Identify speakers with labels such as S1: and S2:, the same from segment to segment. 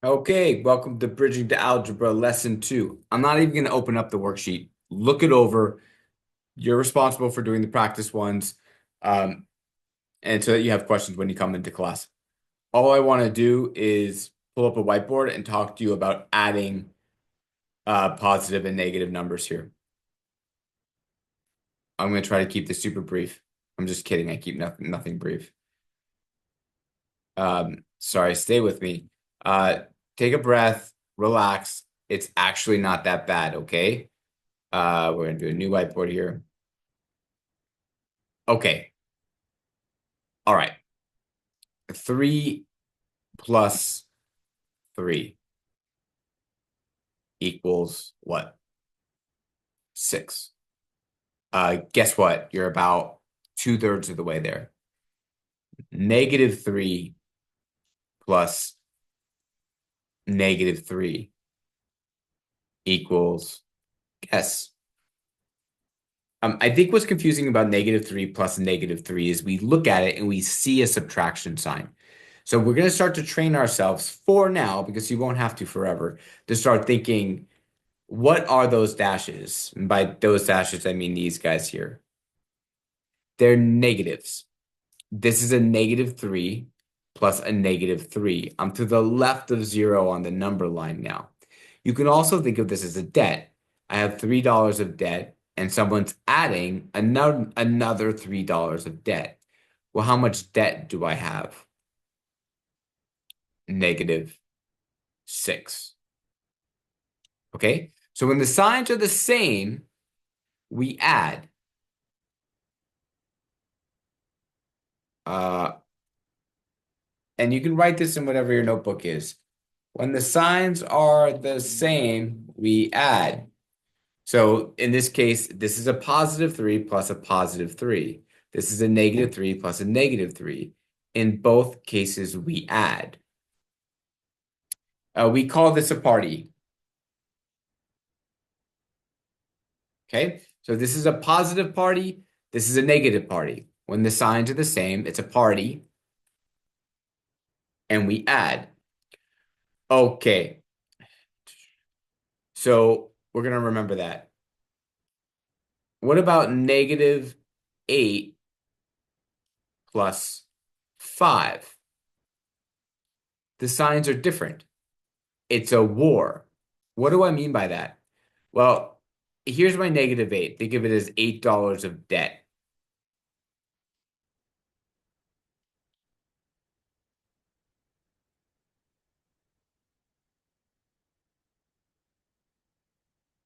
S1: Okay, welcome to Bridging to Algebra Lesson 2. I'm not even going to open up the worksheet. Look it over. You're responsible for doing the practice ones, um, and so that you have questions when you come into class. All I want to do is pull up a whiteboard and talk to you about adding positive and negative numbers here. I'm going to try to keep this super brief. I'm just kidding. I keep nothing brief. Sorry, stay with me. Uh, Take a breath, relax. It's actually not that bad, okay? We're gonna do a new whiteboard here. Okay. All right. 3 plus 3 equals what? 6. Guess what? You're about 2/3 of the way there. -3 plus -3 equals, guess. I think what's confusing about -3 plus -3 is we look at it and we see a subtraction sign. So we're going to start to train ourselves for now, because you won't have to forever, to start thinking, what are those dashes? And by those dashes, I mean these guys here. They're negatives. This is a -3 plus a -3. I'm to the left of 0 on the number line now. You can also think of this as a debt. I have $3 of debt, and someone's adding another $3 of debt. Well, how much debt do I have? -6. Okay? So when the signs are the same, we add. Uh, and you can write this in whatever your notebook is. When the signs are the same, we add. So in this case, this is a +3 plus a +3. This is a -3 plus a -3. In both cases, we add. We call this a party. Okay, so this is a positive party. This is a negative party. When the signs are the same, it's a party, and we add. Okay, so we're gonna remember that. What about -8 plus 5? The signs are different. It's a war. What do I mean by that? Well, here's my -8. Think of it as $8 of debt.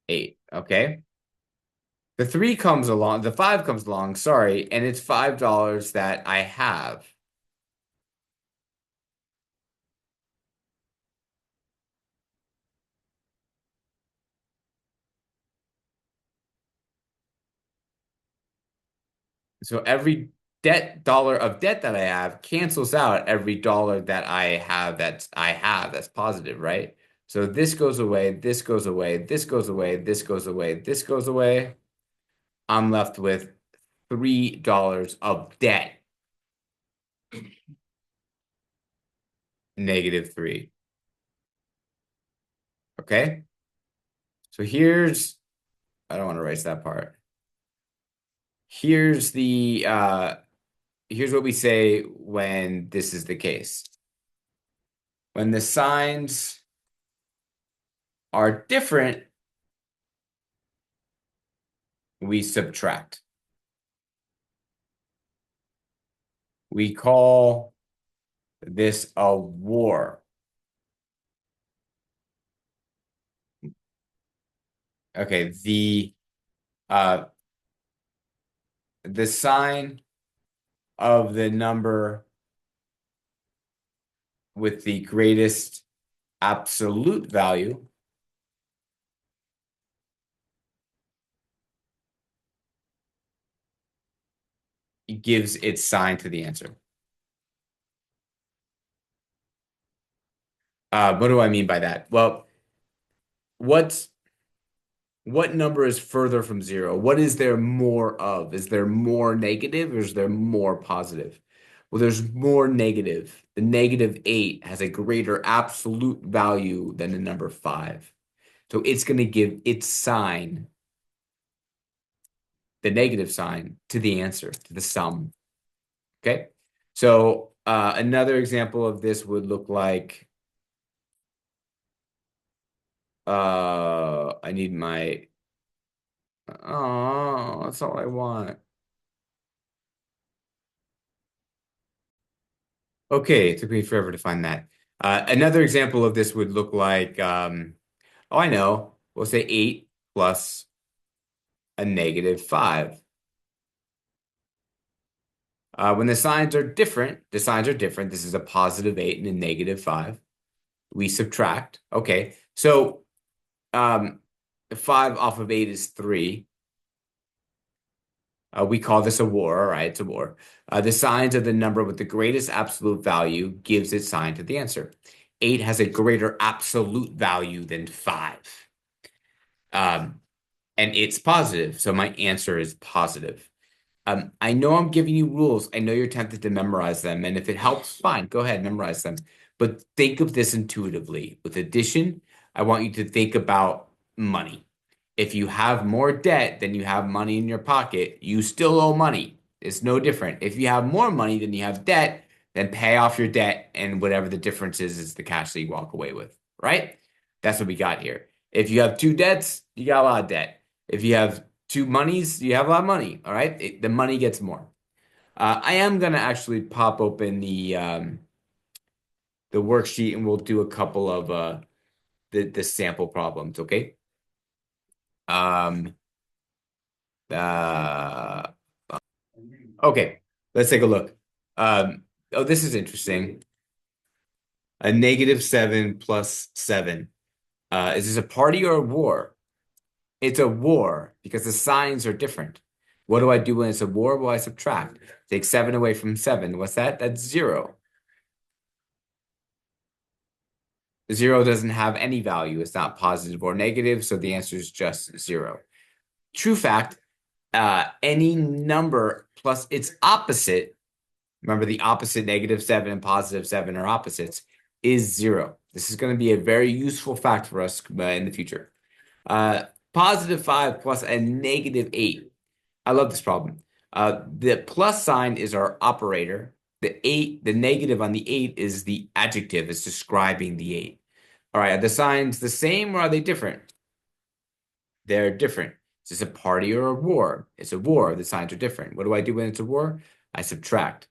S1: Eight, okay? The 5 comes along, sorry, and it's $5 that I have. So every dollar of debt that I have cancels out every dollar that I have that's positive, right? So this goes away, this goes away, this goes away, this goes away, this goes away. I'm left with $3 of debt. -3. Okay? So I don't want to erase that part. Here's the here's what we say when this is the case. When the signs are different, we subtract. We call this a war. Okay, uh the sign of the number with the greatest absolute value gives its sign to the answer. What do I mean by that? Well, what's what number is further from 0? What is there more of? Is there more negative or is there more positive? Well, there's more negative. The -8 has a greater absolute value than the number 5. So it's going to give its sign, the negative sign, to the answer, to the sum. Okay? So another example of this would look like, I need my, oh, that's all I want. Okay, it took me forever to find that. Another example of this would look like, oh, I know. We'll say 8 plus a -5. When the signs are different, the signs are different. This is a +8 and a -5. We subtract. Okay, so 5 off of 8 is 3. We call this a war, all right? It's a war. The signs of the number with the greatest absolute value gives its sign to the answer. 8 has a greater absolute value than 5. And it's positive, so my answer is positive. I know I'm giving you rules. I know you're tempted to memorize them, and if it helps, fine, go ahead, memorize them. But think of this intuitively. With addition, I want you to think about money. If you have more debt than you have money in your pocket, you still owe money. It's no different. If you have more money than you have debt, then pay off your debt, and whatever the difference is the cash that you walk away with, right? That's what we got here. If you have two debts, you got a lot of debt. If you have two monies, you have a lot of money, all right? The money gets more. I am going to actually pop open the worksheet and we'll do a couple of the sample problems, okay? Um, uh, okay, let's take a look. Oh, this is interesting. A -7 plus 7. Is this a party or a war? It's a war because the signs are different. What do I do when it's a war? Well, I subtract. Take 7 away from 7. What's that? That's 0. 0 doesn't have any value. It's not positive or negative, so the answer is just 0. True fact, any number plus its opposite, remember the opposite, -7 and +7 are opposites, is 0. This is going to be a very useful fact for us in the future. +5 plus a -8. I love this problem. The plus sign is our operator. The negative on the 8 is the adjective. It's describing the 8. All right, are the signs the same or are they different? They're different. Is this a party or a war? It's a war. The signs are different. What do I do when it's a war? I subtract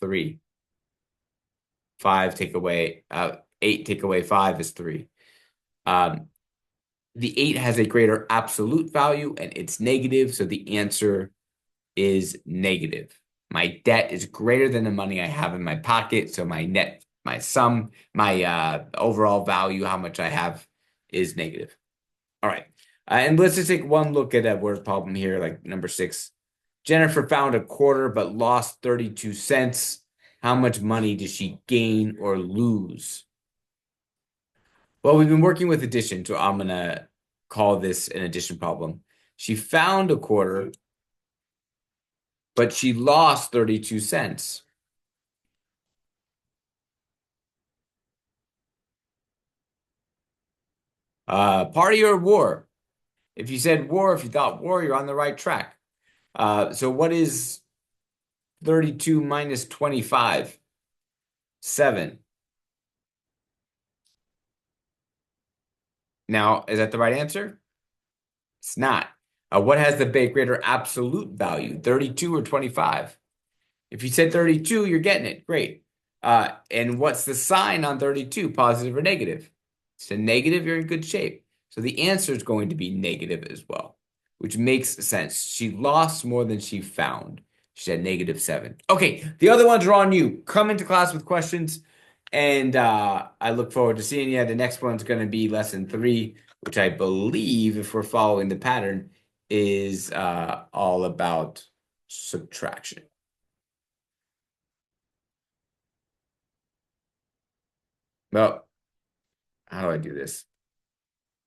S1: 3. 5 take away 8 take away 5 is 3. The 8 has a greater absolute value and it's negative, so the answer is negative. My debt is greater than the money I have in my pocket, so my sum, my overall value, how much I have, is negative. All right. And let's just take one look at a word problem here, like number 6. Jennifer found a quarter but lost 32 cents. How much money does she gain or lose? Well, we've been working with addition, so I'm going to call this an addition problem. She found a quarter, but she lost 32 cents. Party or war? If you said war, if you thought war, you're on the right track. So what is 32 minus 25? 7. Now, is that the right answer? It's not. What has the greater absolute value, 32 or 25? If you said 32, you're getting it. Great. And what's the sign on 32, positive or negative? It's a negative, you're in good shape. So the answer is going to be negative as well, which makes sense. She lost more than she found. She said -7. Okay, the other ones are on you. Come into class with questions, and I look forward to seeing you. The next one's going to be lesson 3, which I believe, if we're following the pattern, is all about subtraction. Well, how do I do this?